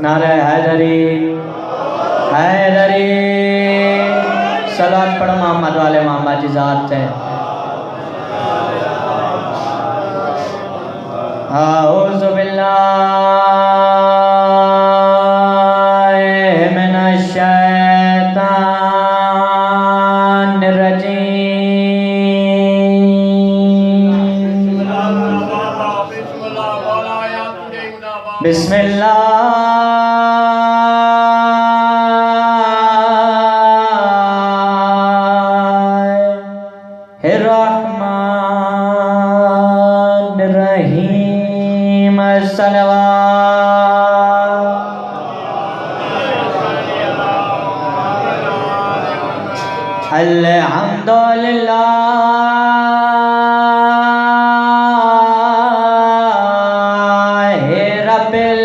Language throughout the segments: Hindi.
नारे हैदरी हैदरी। सलात पढ़ो मोहम्मद वाले मोहम्मद की ज़ात है। औज़ु बिल्लाहि मिनश शैतानिर रजीम। बिस्मिल्लाहिर्रहमानिर्रहीम। अल्हम्दुलिल्लाहि रब्बिल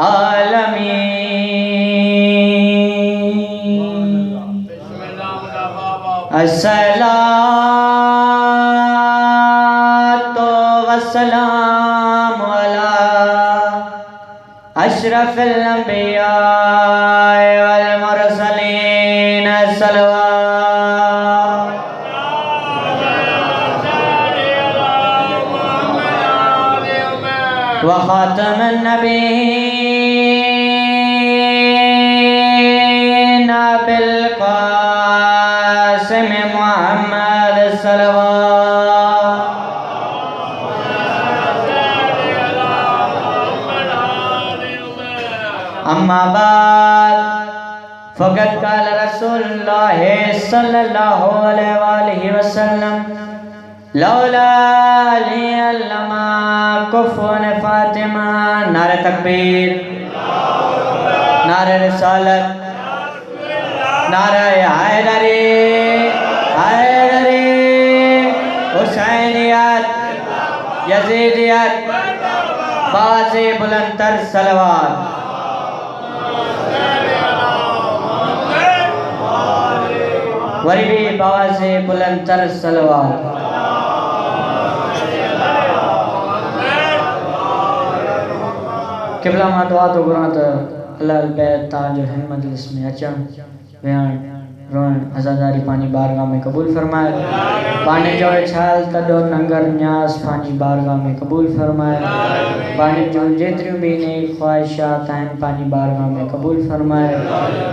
आलमीन। अस्सलातु वस्सलामु अला अशरफिल अंबिया वल मुरसलीन। व खातमुन नबीय्यीन बिल क़ासिम मुहम्मद अम्मा बाद फ़क़द क़ाल रसूलुल्लाह सल्लल्लाहु अलैहि वसल्लम लौला अली लमा कुफ़ुन फ़ातिमा। नारे तकबीर, नारे रिसालत, नारे हैदरी हैदरी। हुसैनियत यज़ीदियत बाज़े बुलंदतर सलवात। वरी भी बाज़े बुलंदतर सलवात। किबला मां दुआ तो घुरां त अल्लाह बैत ताज हिन मजलिस में अचण वेहण रोअण अज़ादारी पानी बारगाह में कबूल फरमाए। पानी जो छाल तडो नंगर न्यास पानी बारगाह में कबूल फरमाए। पानी जो जेतिरियूं भी नेक ख्वाहिशात आहिनि पानी बारगाह में कबूल फरमाए।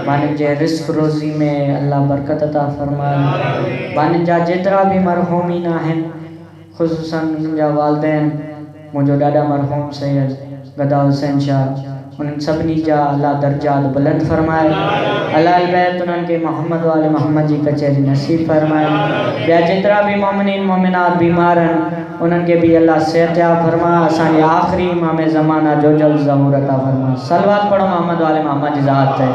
पानी जे रिस्क रोज़ी में अल्लाह बरकत अता फरमाए। पानी जा जेतिरा भी मरहूमीन आहिनि ख़ुसूसन उनजा वालिदैन मुंहिंजो ॾाॾा मरहूम सैयद गदा हुसैन शाह उन्हनि सभिनी जा अल्लाह दर्जात बुलंद फरमाए। अल्लाह बैत उन्हनि खे मोहम्मद वाले मोहम्मद जी कचहरी नसीब फरमाए। ॿिया जेतिरा भी मोमिनीन मोमिनात बीमार आहिनि उन्हनि खे भी अल्लाह सेहत फरमा। असांजे आख़िरी इमाम ज़माना जो जल ज़हूर अता फरमा। सलवात पढ़ो मोहम्मद वाले मोहम्मद जी ज़ात है।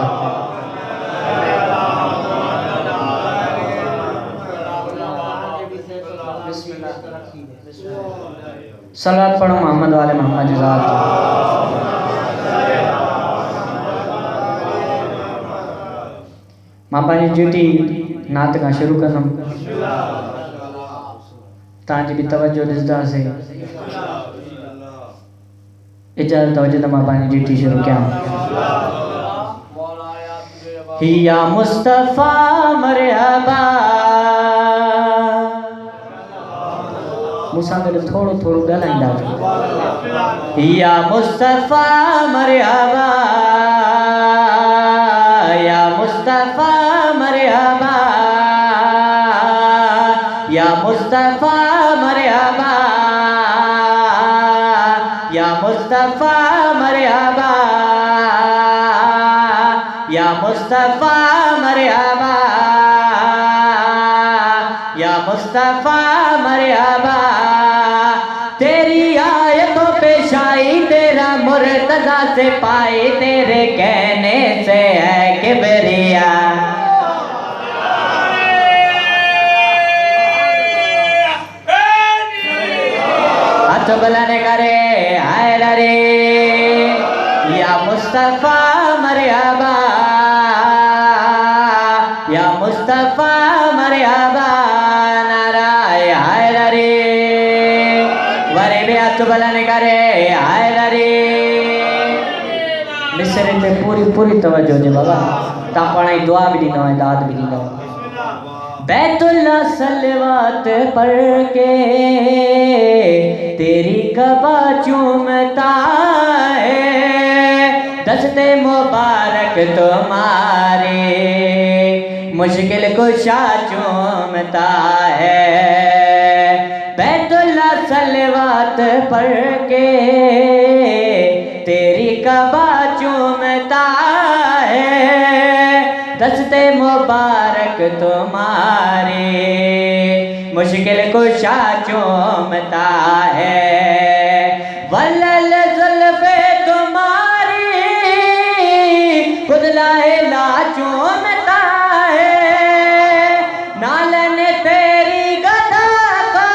सलात पढ़ो मोहम्मद वाले मोहम्मद की ज़ात। मां पंहिंजी ड्यूटी नात खां शुरू कंदुमि। तव्हांजी भी तवज्जो ॾिसंदासीं। इजाज़त हुजे त मां पंहिंजी ड्यूटी शुरू कयां। या मुस्तफ़ा मरहबा मूंसां गॾु थोरो थोरो ॻाल्हाईंदा। या मुस्तफ़ा मरहबा या मुस्तफ़ा मरहबा या मुस्तफ़ा मरहबा या मुस्तफ़ा मरहबा या मुस्तफ़ा मरहबा या मुस्तफ़ा मरहबा। तेरी आयतों पे शाई तेरा मुर्तज़ा से पाए तेरे कहने से है किबरिया। हाथ बुलंद करे हैदरी या मुस्तफ़ा मरहबा या मुस्तफ़ा मरहबा। नाराए हैदरी वरी भी हाथ बुलंद करे हैदरी मिसरे पे पूरी पूरी तवज्जो दे बाबा ता पाणी दुआ भी दी नवा दाद भी दी नवा बैतुल्ला सलवात पढ़ के तेरी कबा चूमता है दस्ते मुबारक तुम्हारे मुश्किल कुशा चूमता है बैतुल्ला सलवात पढ़ के तेरी कबा चूमता है दस्ते मुबारक तुम्हारे मुश्किल कुशा चूमता है वल्लल जुल्फे तुम्हारी खुदलाए ला चूमता है नालन तेरी गदा का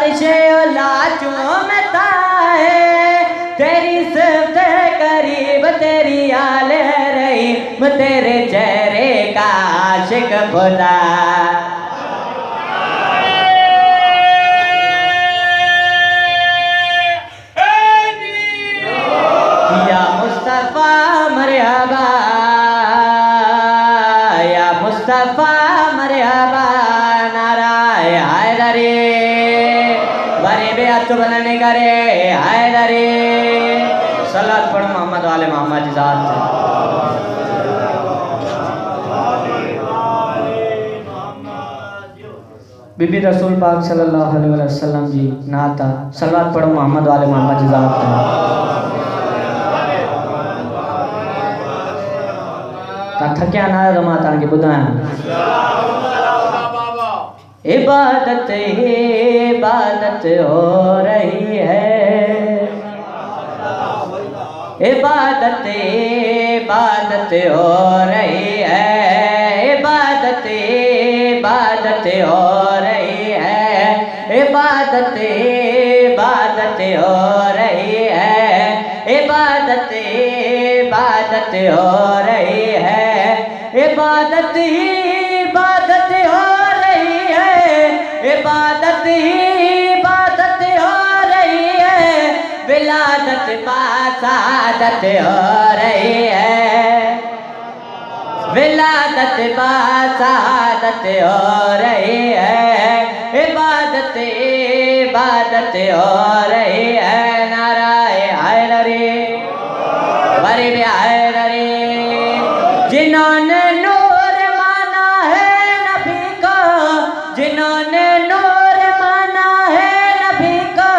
अर्शे ला चूमता है तेरी सबसे करीब तेरी आले रही तेरे चेहरे का आशिक खुदा या मुस्तफा मरहबा या मुस्तफा मरहबा नाराय हैदरी बड़े बेअत बनने करे हैदरी सलात पढ़ मोहम्मद वाले मोहम्मद ज़ात बीबी रसूल पाक सल्लल्लाहु अलैहि वसल्लम जी नाता सलात पढ़ो मोहम्मद वाले मोहम्मद ज़ात ता थकिया ना रमा तव्हांखे ॿुधायां इबादत इबादत हो रही है इबादत इबादत हो रही है इबादत इबादत हो रही है इबादत इबादत हो रही है इबादत इबादत हो रही है इबादत ही इबादत हो रही है इबादत ही इबादत हो रही है विलादत बासादत हो रही है विलादत बासादत हो रही है इबादत इबादत हो रही है नाराय हैदरी बड़ी भी हैदरी जिन्होंने नूर माना है नबी को जिन्होंने नूर माना है नबी को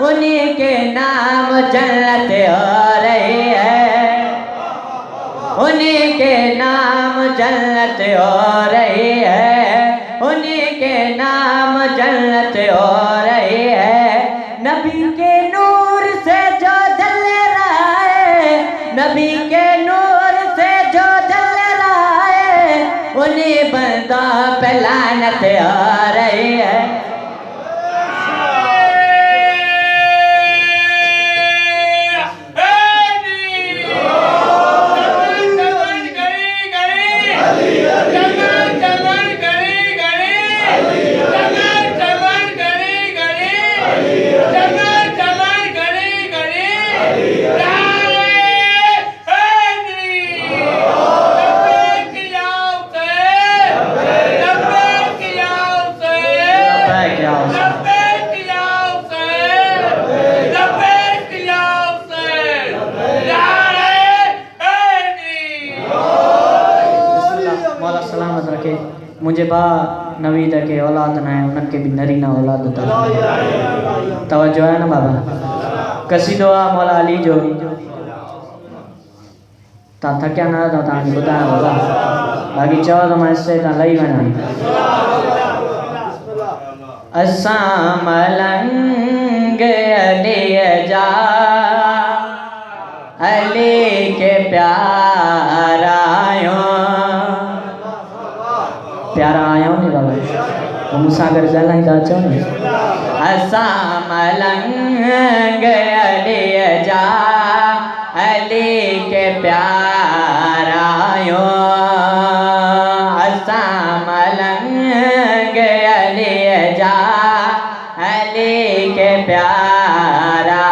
उन्हीं के नाम जन्नत हो रही है उन्हीं के नाम जन्नत हो रही है उन्हीं के नाम जन्नत हो रही है नबी के नूर से जो जल रहा है नबी के नूर से जो जल रहा है उन्हीं बंदों पे लानत हो रही है मुझे बा नवीद के औलाद ना है उनके भी नरीना औलाद होता तवज्जो है ना बाबा कसीदो आ मौला अली जो ता थकिया ना था तव्हांखे ॿुधायां बाबा बाक़ी चओ त मां हिसे तां लही वञा असां मलंग अली जा अली के प्यारा प्यारा आया हूँ नहीं बाबा वो मुसागर ज़्यादा ही दाचा हूँ असां मलंग अली जा अली के प्यारा असां मलंग अली जा अली के प्यारा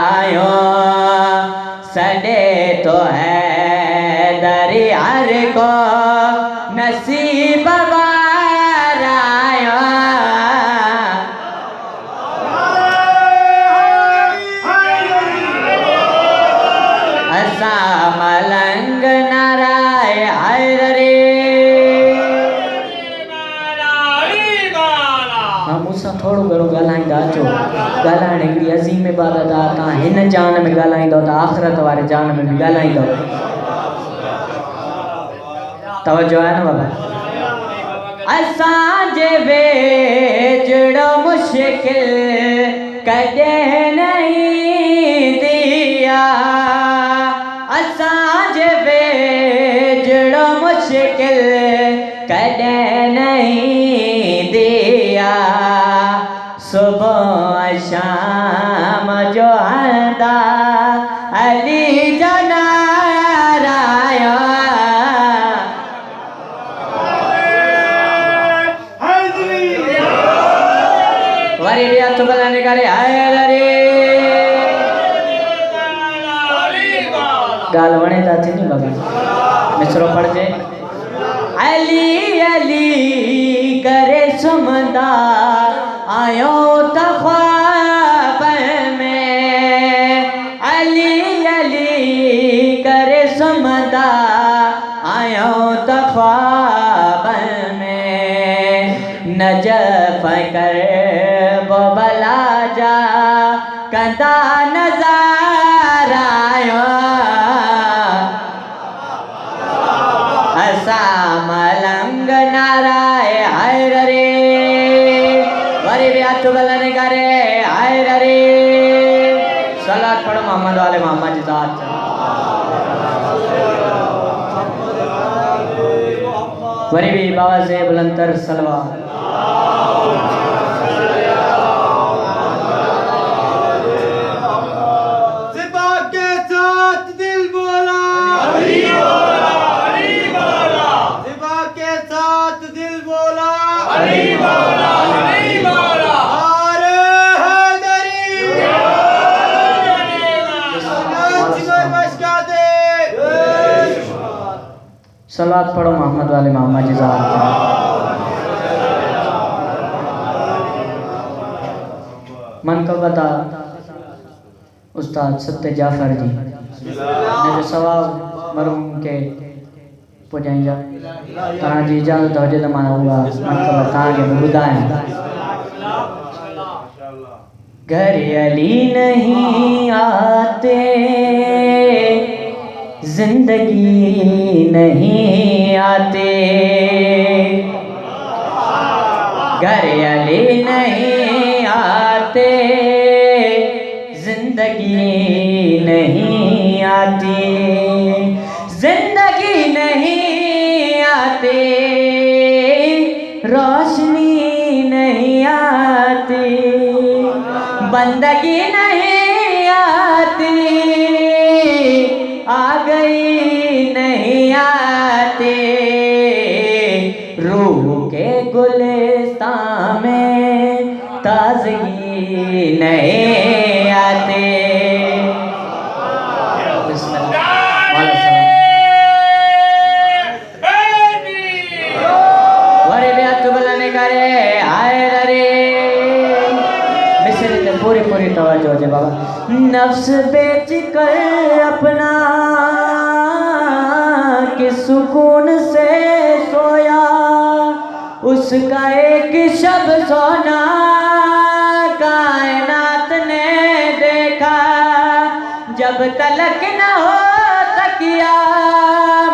सदे तो है दरियार को नसीब वाराया असा मलंग नाराय हर रे मूंसां थोरो घणो ॻाल्हाईंदा अचो ॻाल्हाइण हिकिड़ी अज़ीम इबादत आहे तव्हां हिन जान में ॻाल्हाईंदव त आख़िरत वारे जान में बि ॻाल्हाईंदव तवजो आहे न बाबा असांजे वेझड़ो मुश्किल कॾहिं नहीं दिया असांजे वेझड़ो मुश्किल कॾहिं नहीं दिया सुबह शाम जो आंदा अली जनाराया वरी भी हथ बुलंद करे हैदरी गाल वणे था थी नी बाबा मिसरो पढ़जे अली अली करे सुमंदा आयो त ख्वाब में अली अली करे सुमंदा आयो त ख्वाब में नजफ कर बोबला जा कंदा नजारा असा मलंग नाराय हर रे वरी भी हाथ बुलंद करे हर रे सलात पढ़ो मोहम्मद वाले मोहम्मद जी साथ वरी भी बाबा से बुलंदर सलवात सलात पढ़ो मोहम्मद वाले मोहम्मद जी मनकबता उस्ताद सत्य जाफर जी ने सवाब मरूम के पुजाइंजा तव्हां जी इजाज़त हुजे त मां उहा मनकबत तव्हांखे बि ॿुधायां घर अली नहीं आते जिंदगी नहीं आते घर अली नहीं आते जिंदगी नहीं आती जिंदगी नहीं आती रोशनी नहीं आती बंदगी नहीं आती आ गई नहीं आती रूह के गुलिस्तान में ताजगी नहीं आती पूरी पूरी तवज्जो है बाबा नफ्स बेच कर अपना कि सुकून से सोया उसका एक शब सोना कायनात ने देखा जब तलक न हो तकिया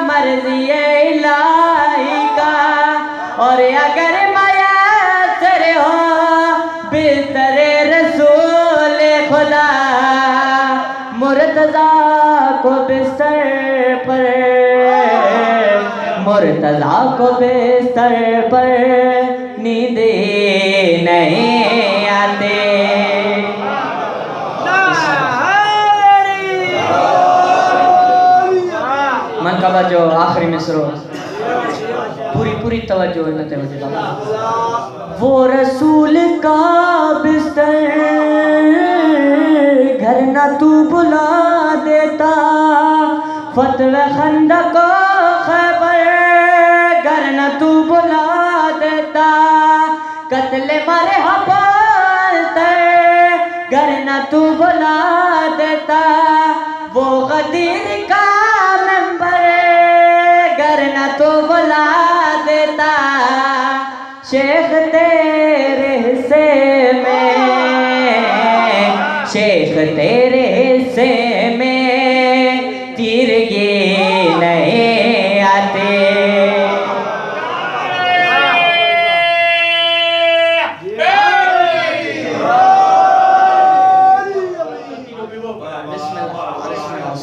मर्जी इलाही का और अगर माया तेरे हो बिस्तरे रसूल खुदा मुर्तज़ा को बिस्तर पर मुर्तज़ा को बिस्तर पर नींद नहीं आते मन का जो आखिरी मिसरो पूरी पूरी तवज्जो न वो रसूल का बिस्तर घर न तू बुला देता, फतवे खंदक खैबर घर न तू बुला देता, कत्ले मारे बोलते घर न तू बुला देता, वो गदीर का मेंबर घर न तू बुला देता, शेख तेरे हिस्से में, शेख तेरे हिस्से में तीरगे नहीं आते।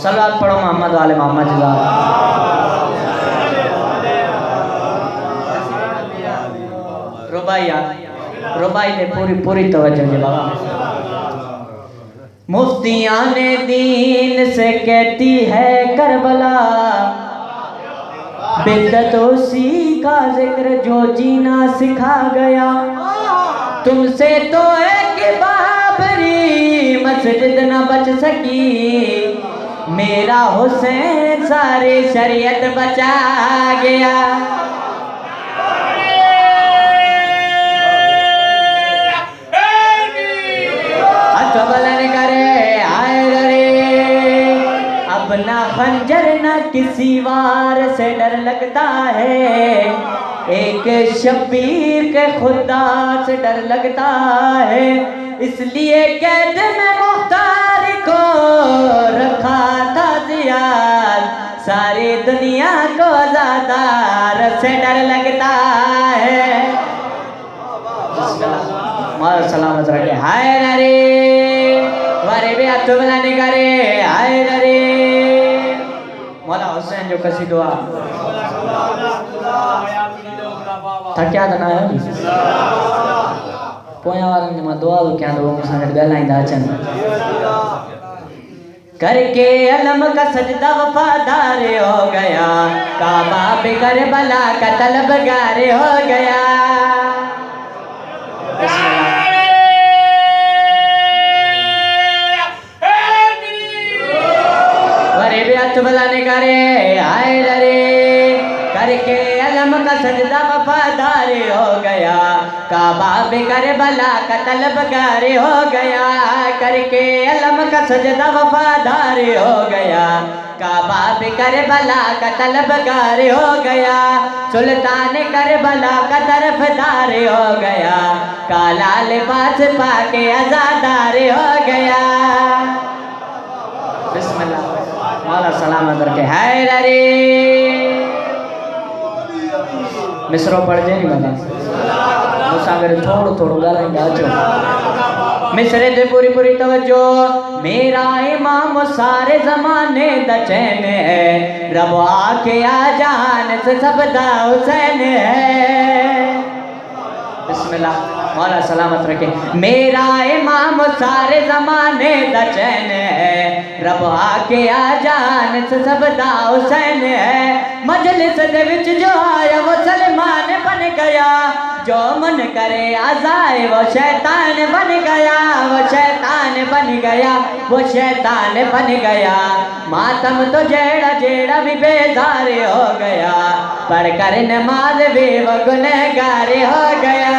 सलात पढ़ो मोहम्मद वाले मोहम्मद रुबाई ने पूरी तवज्जो जी बाबा। मुफ्तियाने दीन से कहती है करबला, बिद्दत उसी का जिक्र जो जीना सिखा गया, तुमसे तो एक बाबरी मस्जिद न बच सकी, मेरा हुसैन सारी शरीयत बचा गया। बलन करे आए रे, अपना खंजर न किसी वार से डर लगता है, एक शबीर के खुदा से डर लगता है, इसलिए कैद में मुख्तार को रखा था जियाद, सारी दुनिया को आज़ादार से डर लगता है। मार सलामत रखे हाय रे, वारे भी हाथ बुलाने करे हाय रे, मौला हुसैन जो कसी दुआ थक्या दना है पोया वारन में दुआ तो क्या दो मुसाने गलाइंदा अचन, करके अलम का सजदा वफादार हो गया, काबा पे करबला का तलबगार हो गया। बुलाने करे आए रे, करके अलम का सजदा वफादार हो गया, काबा पे करबला का तलबगार हो गया, करके अलम का सजदा वफादार हो गया, काबा पे करबला का तलबगार हो गया, सुल्तान करबला का तरफदार हो गया, काला लिबास पाके आज़ादार हो गया। बिस्मिल्लाह मौला सलामत रखे हाय रे, मिसरो पढ़ जे नहीं बता मुसागर थोड़ो थोड़ो गालाइंदा अचो, मिसरे दे पूरी तवज्जो। मेरा इमाम सारे जमाने दा चैन है, रब आके आ जान से सबदा हुसैन है। बिस्मिल्लाह मौला सलामत रखे, मेरा इमाम सारे जमाने दा चैन है, रब आके आ जान से सबदा हुसैन है, मजलिस दे विच जो आया वो सलमान बन गया, जो मन करे आजाए वो शैतान बन गया, वो शैतान बन गया, वो शैतान बन गया, मातम तो जेड़ा जेड़ा भी बेजार हो गया, पढ़ कर नमाज भी वो गुनहगार हो गया।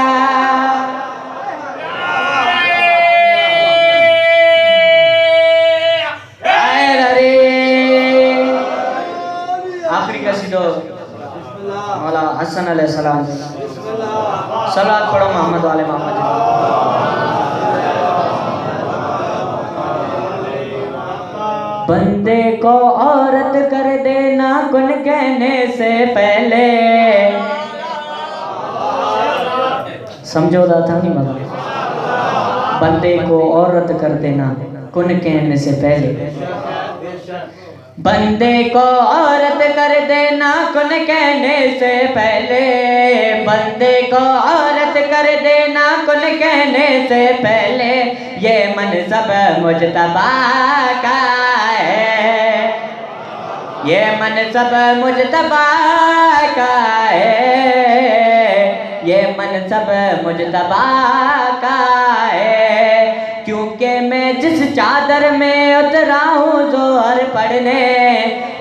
आखिरी कसीदो मौला हसन अलैहिस्सलाम, सलात पढ़ो मोहम्मद वाले मोहम्मद। बंदे को औरत कर देना कुन कहने से पहले, समझौता था नहीं मगर, बंदे को औरत कर देना कुन कहने से पहले, बंदे को औरत कर देना कुन कहने से पहले, बंदे को औरत कर देना कुन कहने से पहले, ये मनसब मुजतबा का है, ये मनसब मुजतबा का है, ये मनसब मुजतबा का है, क्योंकि मैं जिस चादर में उतरा हूँ जोहर पढ़ने,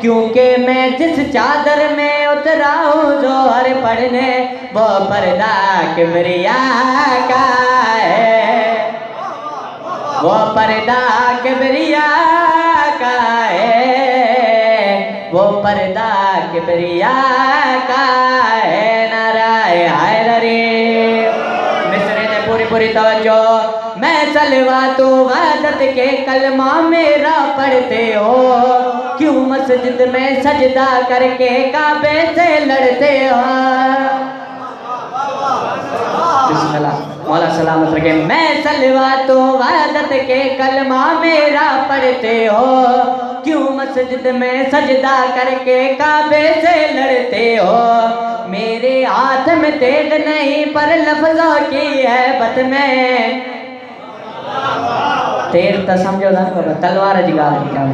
क्योंकि मैं जिस चादर में उतरा हूँ जोहर पढ़ने, वो पर्दा किबरिया का है, वो पर्दा किबरिया का है, वो पर्दा किबरिया का है। नाराय हैदरी। मिसरे ने पूरी पूरी तवज्जो। मैं सलवा तो वहदत के कलमा मेरा पढ़ते हो, क्यों मस्जिद में सजदा करके काबे से लड़ते हो। बिस्मिल्लाह, मौला सलामत रखे। मैं सलवा तो वहदत के कलमा मेरा पढ़ते हो, क्यों मस्जिद में सजदा करके काबे से लड़ते हो। मेरे हाथ में तेग नहीं पर लफ्जों की है बत में, तेग तो समझो ना बाबा, तलवार जिगाल की क्या।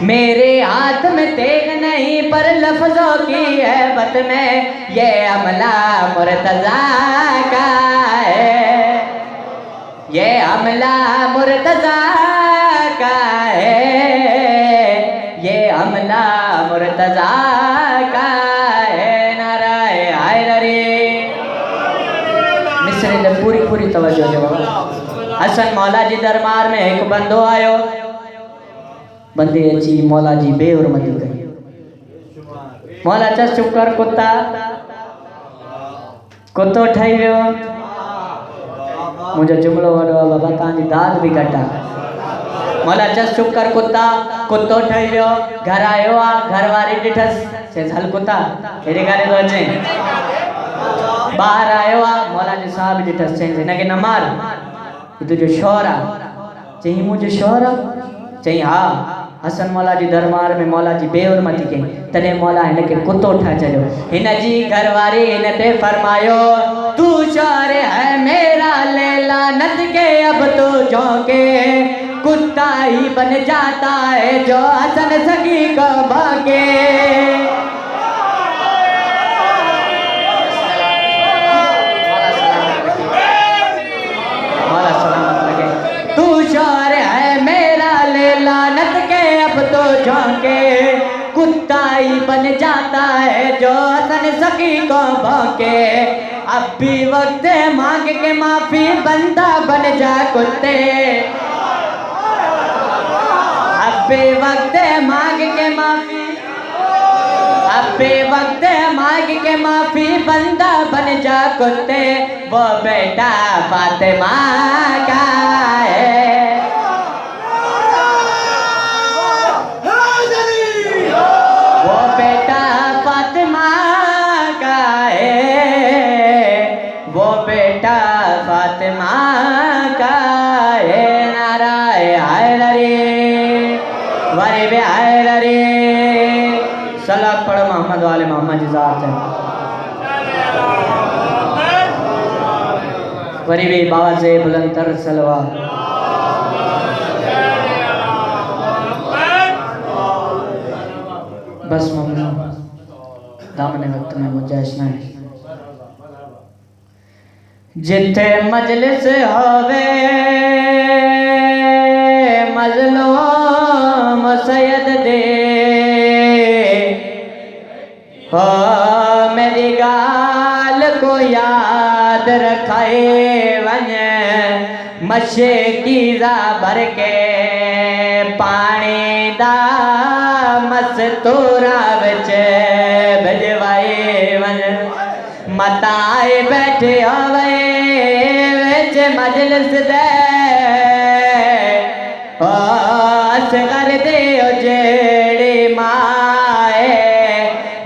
मेरे हाथ में तेग नहीं पर लफ्जों की है बत में, ये अमला मुर्तजा का है, ये अमला मुर्तजा का है, ये अमला मुर्तजा का है। नाराय हैदरी। मिसरे ने पूरी पूरी तवज्जो दे बाबा। हसन मौला जी दरबार में एक बंदो आयो, बंदे अची मौला जी बेहुरमती कई। मौला चस चुप कर, कुत्ता कुत्तो ठही वियो। मुझे जुमलो वडो बाबा, तव्हांजी दाद भी घटि आहे। मौला चस चुप कर, कुत्ता कुत्तो ठही वियो। घर आयो आहे, घर वारी ॾिठसि, चयसि हल कुत्ता हेॾे काॾे थो अचे। ॿाहिरि आयो आहे, मौला जी साहब ॾिठसि, चयसि हिनखे न मार, तुझो शौहर आहे। चई मुंहिंजो शौहर आहे? चई हा। हसन मौला जी दरबार में मौला जी बेहुरमती कई, तॾहिं मौला हिनखे कुत्तो ठाहे छॾियो। हिन जी घरवारी हिन ते फरमायो, तू शौहर है मेरा ले लानत के, अब तो झोंके कुत्ता ही बन जाता है जो हसन सखी को भागे। झोंके कुत्ता ही बन जाता है जो हसन सखी को भौंके। अब भी वक्त मांग के माफी बंदा बन जा कुत्ते, अब भी वक्त मांग के माफी, अब भी वक्त मांग के माफी बंदा बन जा कुत्ते। वो बेटा फातिमा का है, वो बेटा फातिमा का है, वो बेटा फातिमा का है। नाराय हैदरी। वारे बे हैदरी। सलात पढ़ो मोहम्मद वाले मोहम्मद की ज़ात है। वरी बे बाबा से बुलंदतर सलवा। बस मम्मी दामने वक्त में गुंजाइश नहीं। जिथे मजलिस होवे मजलूम सैयद दे, हो मेरी गाल को याद रखाए वने, मशे की जा भर के पानी दा मस्तूरा विच भिजवाए वन। मताए बैठे होवे विच मजलिस दे, असगर दे जेड़ी माए,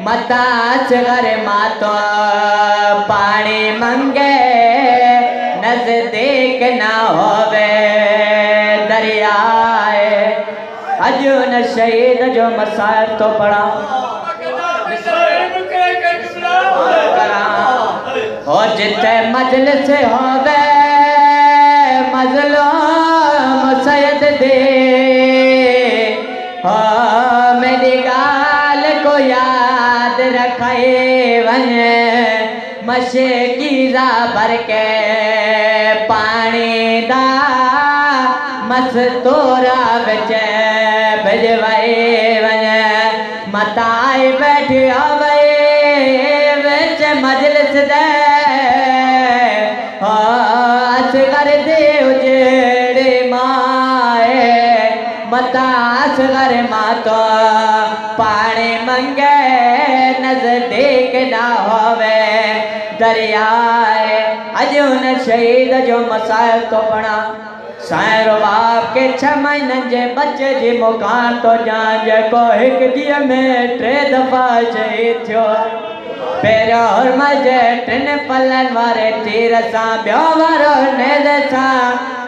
मता असगर माँ तो पानी मंगे, नजदीक ना होवे दरियाए। अजो न शहीद जो मसाइब तो पढ़ा और जिथे मजलिस होवे मजलूम सैयद दे, हो मेरी गाल को याद रखाए वने, मशे की जा भर के पानी दा मस्तूरा बिच भिजवाई वञे मताई बैठी आवे बिच मजलिस दे असगर दे उजड़े माए मता असगर मातो पानी मंगे नजदीक ना होवे दरियाए अज उन शहीद जो मसाइल तो बना सायरो बाप के 6 महीननि जे बच्चे जी मुकान तो जान को एक ॾींहं में 3 दफ़ा शहीद थियो पहिरियों हुरमल जे 3 पलनि वारे तीर सां ॿियो वारो नेज़ सां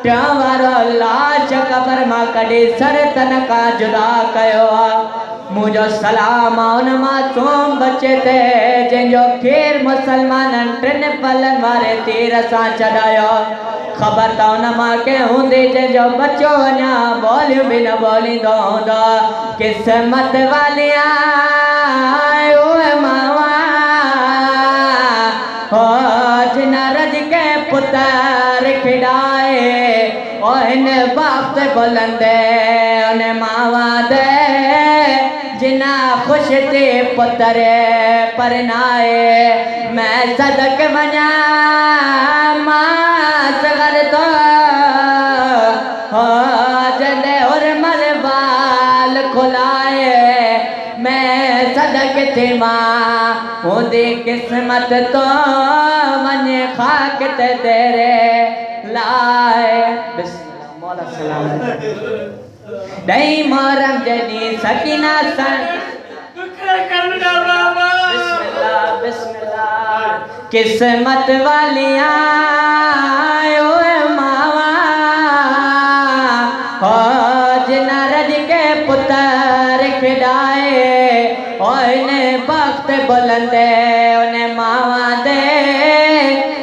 टियों वारो लाश क़बर मां कढी सर तन खां जुदा कयो मुझो सलाम उन मासूम बच्चे ते जंहिंजो खीर मुसलमाननि 3 पलनि वारे तीर सां चढ़ायो खबर तो न मां के हूंदी जंहिंजो बच्चो अञा बोलियूं बि न बोलींदो हूंदो किस्मत वालिया ओए मावा हो जिन रज के पुत्र खिड़ाए ओ हिन बाप ते बुलंदे उन मावा दे जिना खुश ते पुत्र परनाए मैं सदक वञा तो जने और मरवाल खुलाए मैं सदक थे मां होंदे किस्मत तो मने खाक ते तेरे लाए बिस्मिल्लाह मौला सलाम दई मोरम जनी सकीना सन बिस्मिल्लाह बिस्मिल्लाह किस्मत वालियां बुलंदे उन्हें मावा दे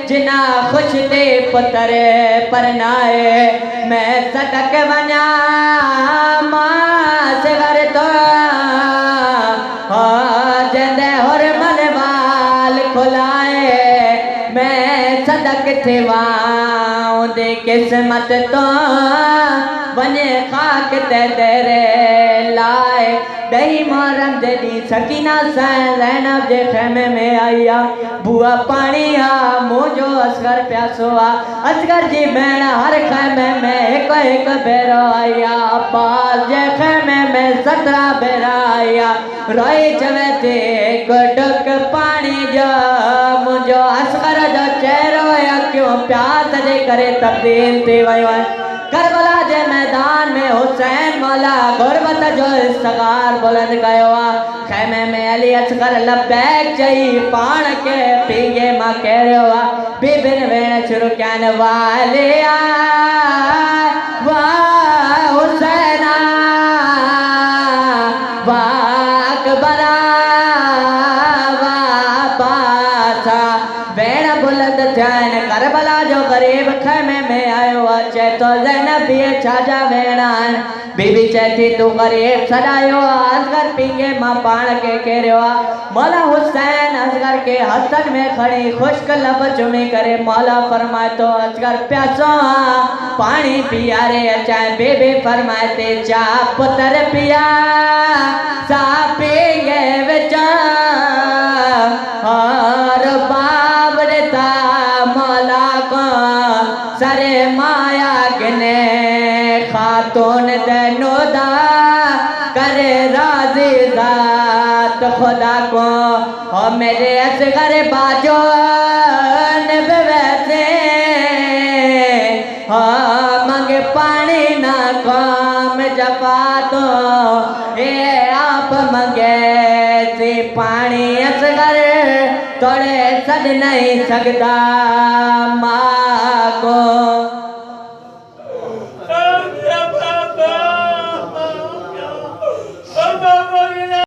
जिना खुश दे पुत्र परनाए मैं सदक वञा मां सगर तो जंदे हुर मन बाल खुलाए मैं सदक थे वाऊं दे किस्मत तो वने खाक ते तेरे लाए दही मोरम जदी सकीना ज़ैनब जे खेमे में आया बुआ पानी आ मुझो असगर प्यासो आ असगर जी भेण हर खेमे में एक भेरो आया अब्बास जे खेमे में 17 भेरा आया रोई चवे थे गुडक पानी जो मुझो असगर जो चेहरो क्यों प्यास जे करे तब्दील थी वयो करबला जे मैदान में हुसैन मौला गुरबत जो इस्तगार बुलंद कयो खेमे में अली असगर लबैक चई पान के पीगे मां कहरियो बिबिन वेण शुरू कयन वालिया वाह हुसैना वाह अकबरा वाह बासा वेण बुलंद थियन करबला जो गरीब खेमे में आयो चे तो ज़ैनब भी छाजा वेणा बीबी चेती तू गरीब सदायो असगर पींगे मां पान के केरियो मौला हुसैन असगर के हसन में खड़ी खुश्क लब चुमी करे मौला फरमाए तो असगर प्यासो पानी पिया रे चाहे बीबी फरमाए ते चा पुत्र पिया सा पींगे विचा और बाब देता मौला को सरे माया गने खातून देनोदा करे राजी जात खुदा को और मेरे असगर बाजो वैसे मंगे पानी ना काम जपा तो ये आप मंगे से पानी असगर तोड़े सद नहीं सकता माँ